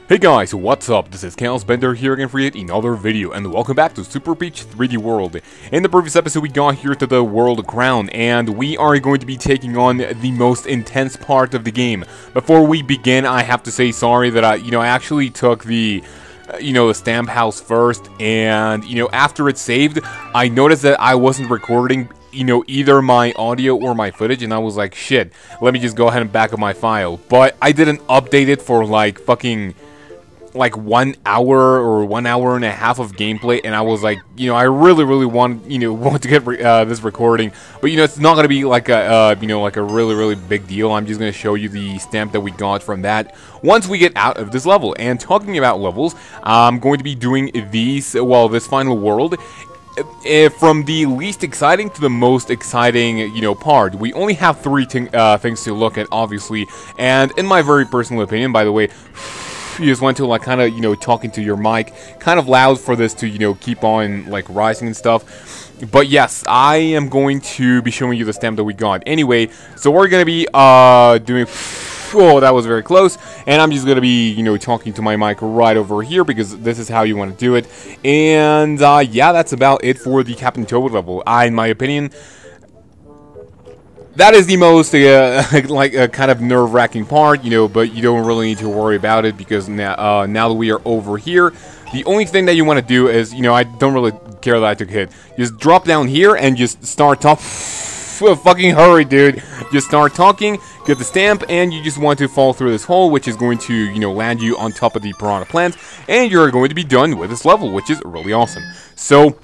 Hey guys, what's up? This is Kaozbender here again for yet another video, and welcome back to Super Peach 3D World. In the previous episode, we got here to the World Crown, and we are going to be taking on the most intense part of the game. Before we begin, I have to say sorry that I actually took the stamp house first, and, after it saved, I noticed that I wasn't recording either my audio or my footage, and I was like, shit, let me just go ahead and back up my file. But I didn't update it for like fucking 1 hour or 1 hour and a half of gameplay, and I was like, I really want to get this recording, but it's not gonna be like a like a really big deal. I'm just gonna show you the stamp that we got from that once we get out of this level. And talking about levels, I'm going to be doing this final world. From the least exciting to the most exciting, part. We only have three things to look at, obviously, and in my very personal opinion, by the way, you just want to kind of talking to your mic kind of loud for this to keep on rising and stuff. But yes, I am going to be showing you the stamp that we got. Anyway, so we're gonna be doing. Oh, that was very close. And I'm just gonna be talking to my mic right over here because this is how you want to do it. And yeah, that's about it for the Captain Toad level. In my opinion, that is the most, kind of nerve-wracking part, but you don't really need to worry about it because now that we are over here, the only thing that you want to do is, I don't really care that I took a hit. Just drop down here and just start talking. Fucking hurry, dude. Just start talking, get the stamp, and you just want to fall through this hole, which is going to, land you on top of the piranha plant, and you're going to be done with this level, which is really awesome. So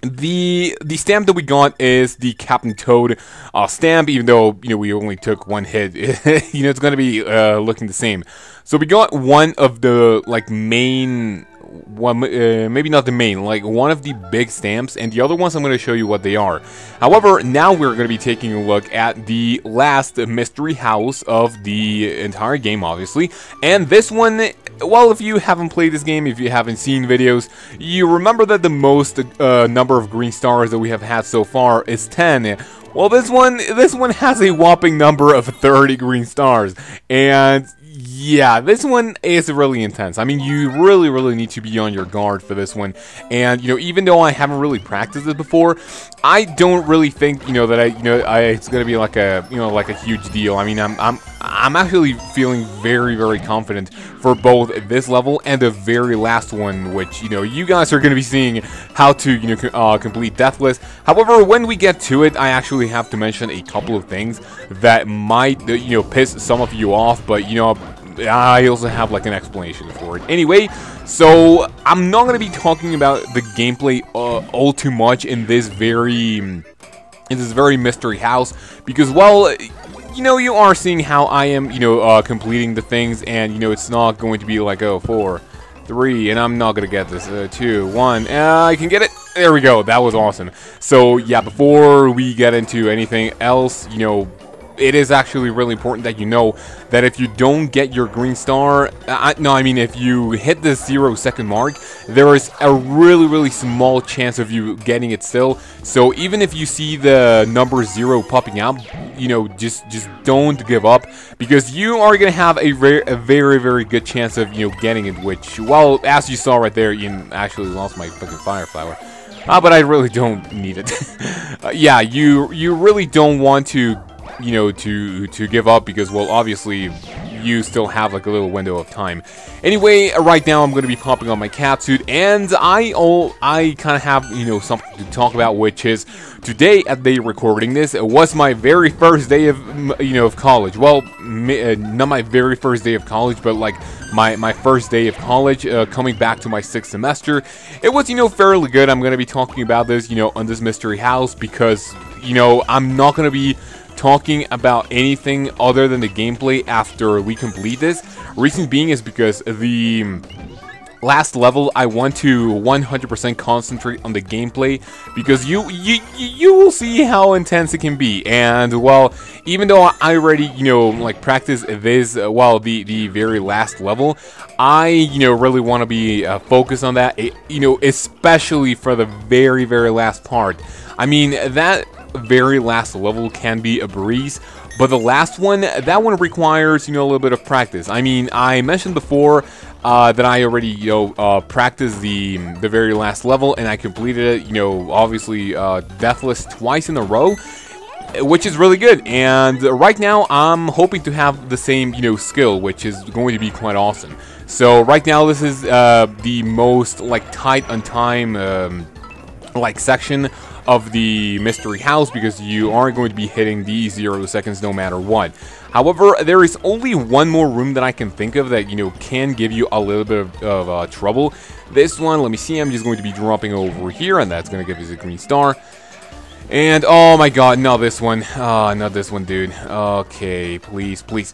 the stamp that we got is the Captain Toad stamp, even though we only took one hit. It's gonna be looking the same. So we got one of the main maybe not the main, one of the big stamps, and the other ones I'm going to show you what they are. However, now we're going to be taking a look at the last mystery house of the entire game, obviously. And this one, well, if you haven't played this game, if you haven't seen videos, you remember that the most number of green stars that we have had so far is 10. Well, this one has a whopping number of 30 green stars, and yeah, this one is really intense. I mean, you really need to be on your guard for this one. And even though I haven't really practiced it before, I don't really think that it's gonna be like a huge deal. I mean, I'm actually feeling very confident for both this level and the very last one, which you guys are gonna be seeing how to complete Deathless. However, when we get to it, I actually have to mention a couple of things that might piss some of you off, but I also have an explanation for it. Anyway, so I'm not going to be talking about the gameplay all too much in this very mystery house, because, well, you are seeing how I am completing the things, and it's not going to be like, oh, 4, 3, and I'm not gonna get this. 2, 1, I can get it. There we go. That was awesome. So yeah, before we get into anything else, it is actually really important that that if you don't get your green star, if you hit the 0-second mark, there is a really small chance of you getting it still. So even if you see the number 0 popping up, just don't give up, because you are gonna have a very good chance of getting it. Which, well, as you saw right there, you actually lost my fucking fire flower. But I really don't need it. Yeah, you really don't want to to give up, because, well, obviously you still have a little window of time. Anyway, right now I'm going to be popping on my cat suit, and I kind of have something to talk about, which is today, at the recording this, it was my very first day of of college. Well, not my very first day of college, but my first day of college, coming back to my 6th semester. It was fairly good. I'm going to be talking about this on this mystery house, because I'm not going to be talking about anything other than the gameplay after we complete this. Reason being is because the last level, I want to 100% concentrate on the gameplay, because you will see how intense it can be. And, well, even though I already practice this, the very last level, I really want to be focused on that, especially for the very last part. I mean, that very last level can be a breeze, but the last one, that one requires, a little bit of practice. I mean, I mentioned before that I already, practiced the very last level, and I completed it, obviously, Deathless twice in a row, which is really good. And right now, I'm hoping to have the same, skill, which is going to be quite awesome. So right now, this is the most, like, tight on time, like, section of the mystery house, because you aren't going to be hitting the 0 seconds no matter what. However, there is only one more room that I can think of that, can give you a little bit of trouble. This one, let me see, I'm just going to be dropping over here, and that's going to give us a green star. And, oh my god, no, this one. Not this one, dude. Okay, please, please.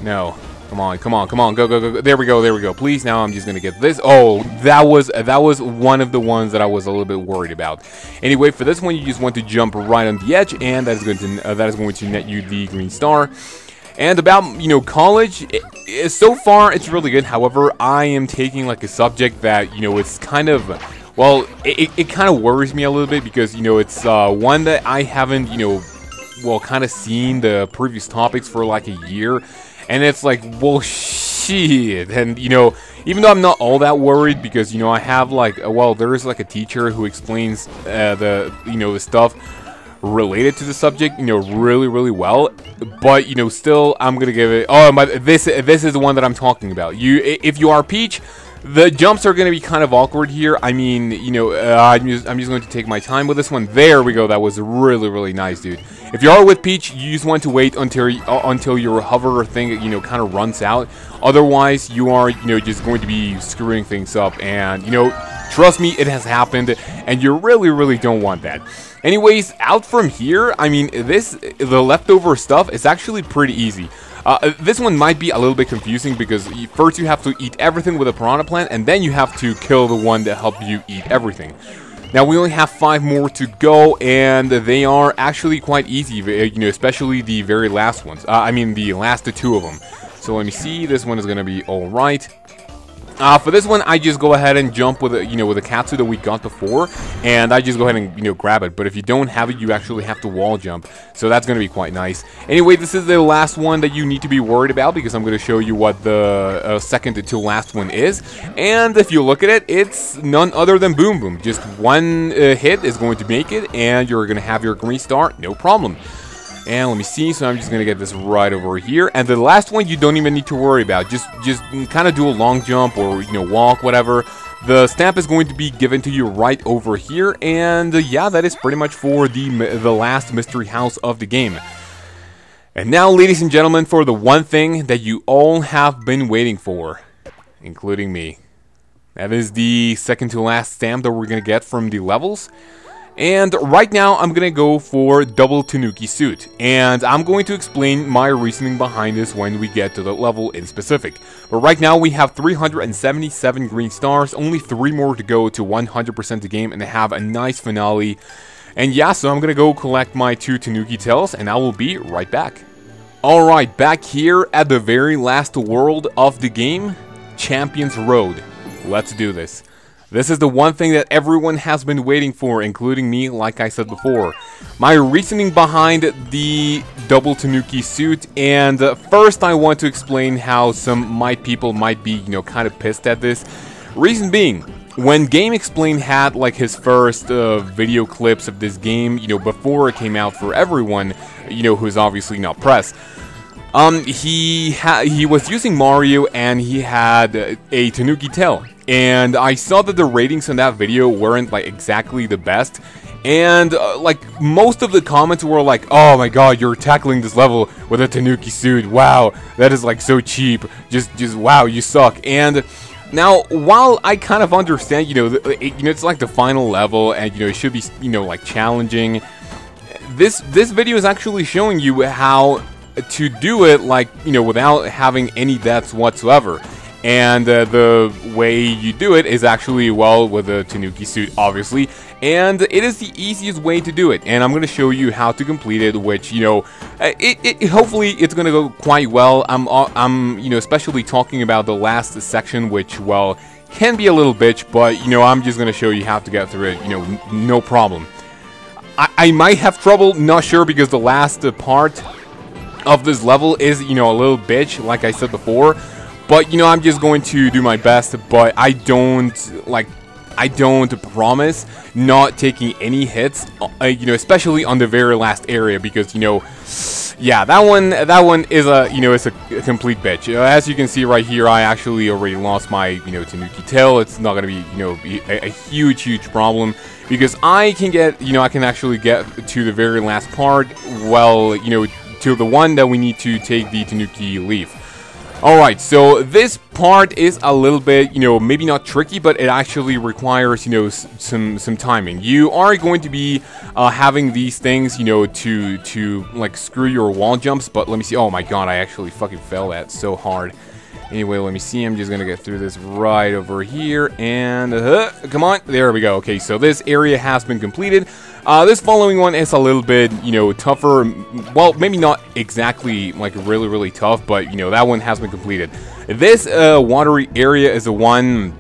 No. Come on, come on, come on, go, go, go, go. There we go, there we go. Please, now I'm just gonna get this. Oh, that was one of the ones that I was a little bit worried about. Anyway, for this one, you just want to jump right on the edge, and that is going to net you the green star. And about, college, so far, it's really good. However, I am taking, like, a subject that, it's kind of, well, it kind of worries me a little bit, because, it's one that I haven't, well, kind of seen the previous topics for, like, a year. And it's like, well, shit. And, even though I'm not all that worried, because, I have, like, well, there is, like, a teacher who explains the stuff related to the subject, really, really well. But, still, I'm gonna give it, oh, this is the one that I'm talking about. If you are Peach, the jumps are gonna be kind of awkward here. I mean, I'm just going to take my time with this one. There we go. That was really, really nice, dude. If you are with Peach, you just want to wait until your hover thing, kind of runs out. Otherwise, you are, just going to be screwing things up. And, trust me, it has happened, and you really, really don't want that. Anyways, out from here, I mean, the leftover stuff is actually pretty easy. This one might be a little bit confusing, because first you have to eat everything with a piranha plant, and then you have to kill the one that helped you eat everything. Now, we only have 5 more to go, and they are actually quite easy, especially the very last ones. I mean, the last 2 of them. So let me see, this one is going to be alright. For this one, I just go ahead and jump with with a Katsu that we got before, and I just go ahead and grab it. But if you don't have it, you actually have to wall jump, so that's gonna be quite nice. Anyway, this is the last one that you need to be worried about, because I'm gonna show you what the second to last one is. And if you look at it, it's none other than Boom Boom. Just one hit is going to make it, and you're gonna have your green star, no problem. And let me see, so I'm just going to get this right over here. And the last one you don't even need to worry about. Just kind of do a long jump or, walk, whatever. The stamp is going to be given to you right over here. And yeah, that is pretty much for the last mystery house of the game. And now, ladies and gentlemen, for the one thing that you all have been waiting for, including me. That is the second to last stamp that we're going to get from the levels. And right now, I'm going to go for double Tanuki suit. And I'm going to explain my reasoning behind this when we get to the level in specific. But right now, we have 377 green stars, only 3 more to go to 100% the game, and have a nice finale. And yeah, so I'm going to go collect my 2 Tanuki tails, and I will be right back. Alright, back here at the very last world of the game, Champions Road. Let's do this. This is the one thing that everyone has been waiting for, including me, like I said before. My reasoning behind the double Tanuki suit, and first I want to explain how some people might be, kind of pissed at this. Reason being, when Game Explain had like his first video clips of this game, before it came out for everyone, who's obviously not press. He was using Mario, and he had a Tanuki tail. And I saw that the ratings on that video weren't like exactly the best. And like most of the comments were like, "Oh my god, you're tackling this level with a Tanuki suit. Wow, that is like so cheap. Just wow, you suck." And now, while I kind of understand, it's like the final level, and it should be, like challenging. This video is actually showing you how to do it, like, without having any deaths whatsoever. And the way you do it is actually, well, with a Tanuki suit, obviously. And it is the easiest way to do it. And I'm going to show you how to complete it, which, hopefully it's going to go quite well. I'm especially talking about the last section, which, well, can be a little bitch, but, I'm just going to show you how to get through it, no problem. I might have trouble, not sure, because the last part of this level is, a little bitch, like I said before. But, you know, I'm just going to do my best, but I don't promise not taking any hits, you know, especially on the very last area, because, you know, yeah, that one is a, you know, it's a complete bitch. As you can see right here, I actually already lost my, you know, Tanuki tail. It's not gonna be, you know, a huge problem, because I can get, you know, I can actually get to the very last part, well, you know, to the one that we need to take the Tanuki leaf. Alright, so this part is a little bit, you know, maybe not tricky, but it actually requires, you know, some timing. You are going to be having these things, you know, to like screw your wall jumps, but let me see. Oh my god, I actually fucking fell that so hard. Anyway, let me see. I'm just gonna get through this right over here, and come on, there we go. Okay, so this area has been completed. This following one is a little bit, you know, tougher. Well, maybe not exactly like really tough, but you know, that one has been completed. This watery area is the one.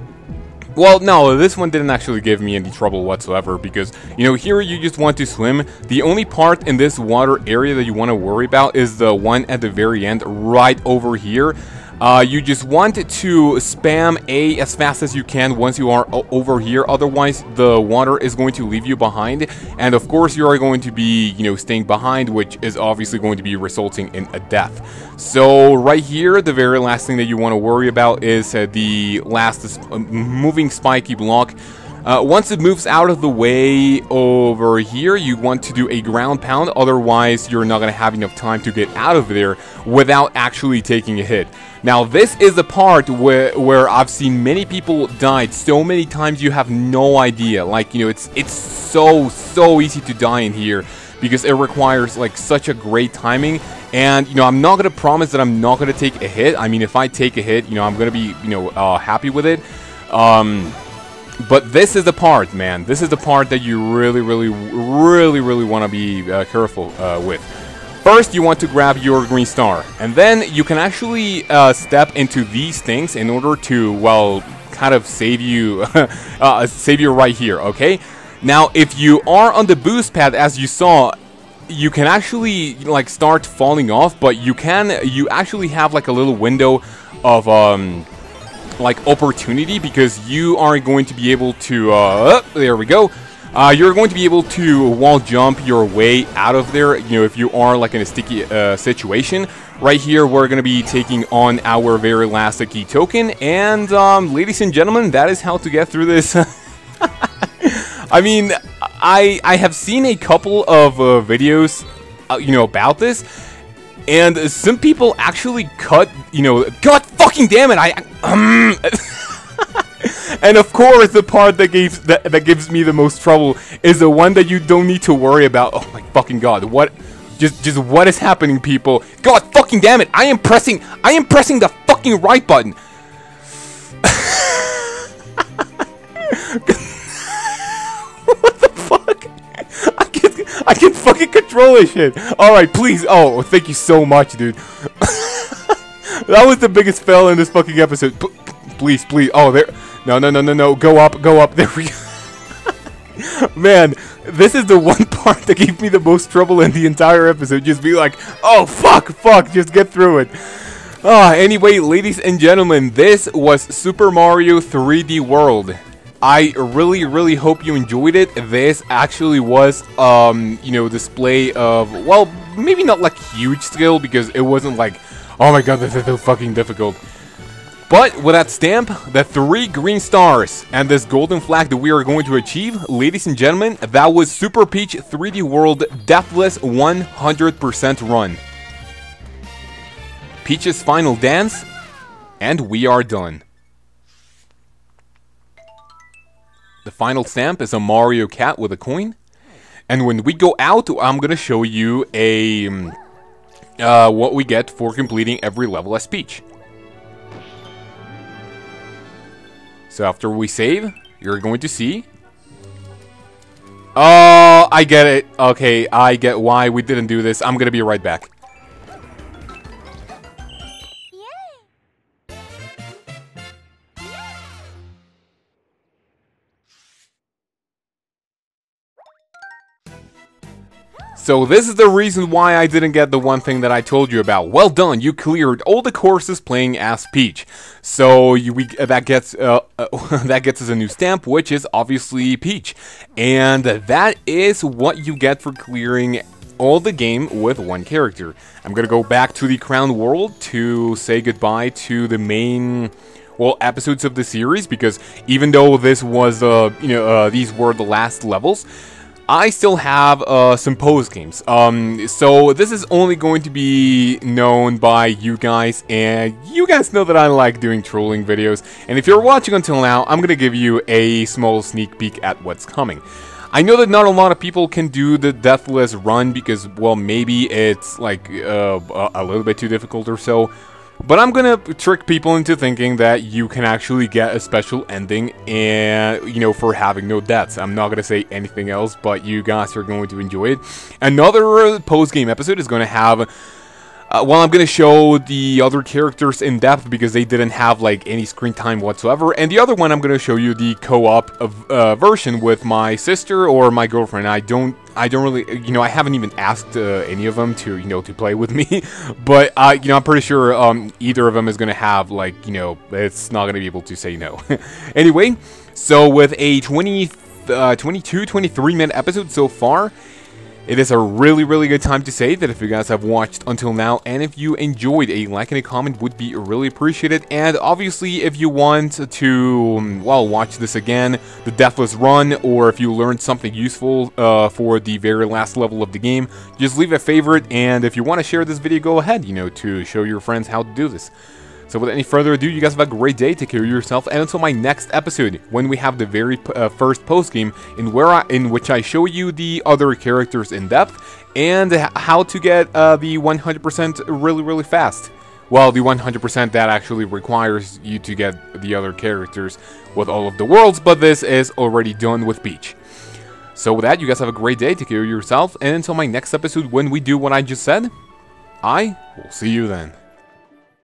Well, no, this one didn't actually give me any trouble whatsoever, because, you know, here you just want to swim. The only part in this water area that you want to worry about is the one at the very end, right over here. You just want to spam A as fast as you can once you are over here, otherwise the water is going to leave you behind, and of course you are going to be, you know, staying behind, which is obviously going to be resulting in a death. So right here, the very last thing that you want to worry about is the last moving spiky block. Once it moves out of the way over here, you want to do a ground pound, otherwise you're not going to have enough time to get out of there without actually taking a hit. Now, this is the part where I've seen many people died so many times you have no idea. Like, you know, it's so easy to die in here, because it requires like such a great timing. And, you know, I'm not going to promise that I'm not going to take a hit. I mean, if I take a hit, you know, I'm going to be, you know, happy with it. But this is the part, man. This is the part that you really want to be careful with. First, you want to grab your green star, and then you can actually step into these things in order to, well, kind of save you, save you right here. Okay. Now, if you are on the boost pad, as you saw, you can actually like start falling off, but you actually have like a little window of like opportunity, because you are going to be able to there we go, you're going to be able to wall jump your way out of there, you know, if you are like in a sticky situation. Right here we're going to be taking on our very last key token, and ladies and gentlemen, that is how to get through this. I mean, I have seen a couple of videos you know, about this, and some people actually cut, you know, god fucking damn it, and of course, the part that gives me the most trouble is the one that you don't need to worry about. Oh my fucking god, what? Just what is happening, people? God fucking damn it! I am pressing the fucking right button. What the fuck? I can fucking control this shit. All right, please. Oh, thank you so much, dude. That was the biggest fail in this fucking episode. Please. Oh, there. No. Go up. There we go. Man, this is the one part that gave me the most trouble in the entire episode. Just be like, oh, fuck. Just get through it. Anyway, ladies and gentlemen, this was Super Mario 3D World. I really hope you enjoyed it. This actually was, you know, display of, well, maybe not like huge skill, because it wasn't like, oh my god, this is so fucking difficult. But with that stamp, the 3 green stars, and this golden flag that we are going to achieve, ladies and gentlemen, that was Super Peach 3D World Deathless 100% run. Peach's final dance, and we are done. The final stamp is a Mario cat with a coin. And when we go out, I'm gonna show you a what we get for completing every level as Peach. So after we save, you're going to see. Oh, I get it. Okay, I get why we didn't do this. I'm gonna be right back. So this is the reason why I didn't get the one thing that I told you about. Well done, you cleared all the courses playing as Peach. So that gets us a new stamp, which is obviously Peach. And that is what you get for clearing all the game with one character. I'm gonna go back to the Crown World to say goodbye to the main, well, episodes of the series, because even though this was these were the last levels, I still have some post games. So this is only going to be known by you guys, and you guys know that I like doing trolling videos. And if you're watching until now, I'm gonna give you a small sneak peek at what's coming. I know that not a lot of people can do the Deathless run because, well, maybe it's like a little bit too difficult or so. But I'm gonna trick people into thinking that you can actually get a special ending and, you know, for having no deaths. I'm not gonna say anything else, but you guys are going to enjoy it. Another post-game episode is gonna have, well, I'm gonna show the other characters in depth because they didn't have like any screen time whatsoever. And the other one, I'm gonna show you the co-op version with my sister or my girlfriend. I don't really, you know, I haven't even asked any of them to, you know, to play with me. But you know, I'm pretty sure either of them is gonna have, like, you know, it's not gonna be able to say no. Anyway, so with a 23-minute episode so far, it is a really, really good time to say that if you guys have watched until now, and if you enjoyed, a like and a comment would be really appreciated. And obviously, if you want to, well, watch this again, the Deathless run, or if you learned something useful for the very last level of the game, just leave a favorite. And if you want to share this video, go ahead, you know, to show your friends how to do this. So without any further ado, you guys have a great day, take care of yourself, and until my next episode, when we have the very first post-game, in which I show you the other characters in depth, and how to get the 100% really, really fast. Well, the 100% that actually requires you to get the other characters with all of the worlds, but this is already done with Peach. So with that, you guys have a great day, take care of yourself, and until my next episode, when we do what I just said, I will see you then.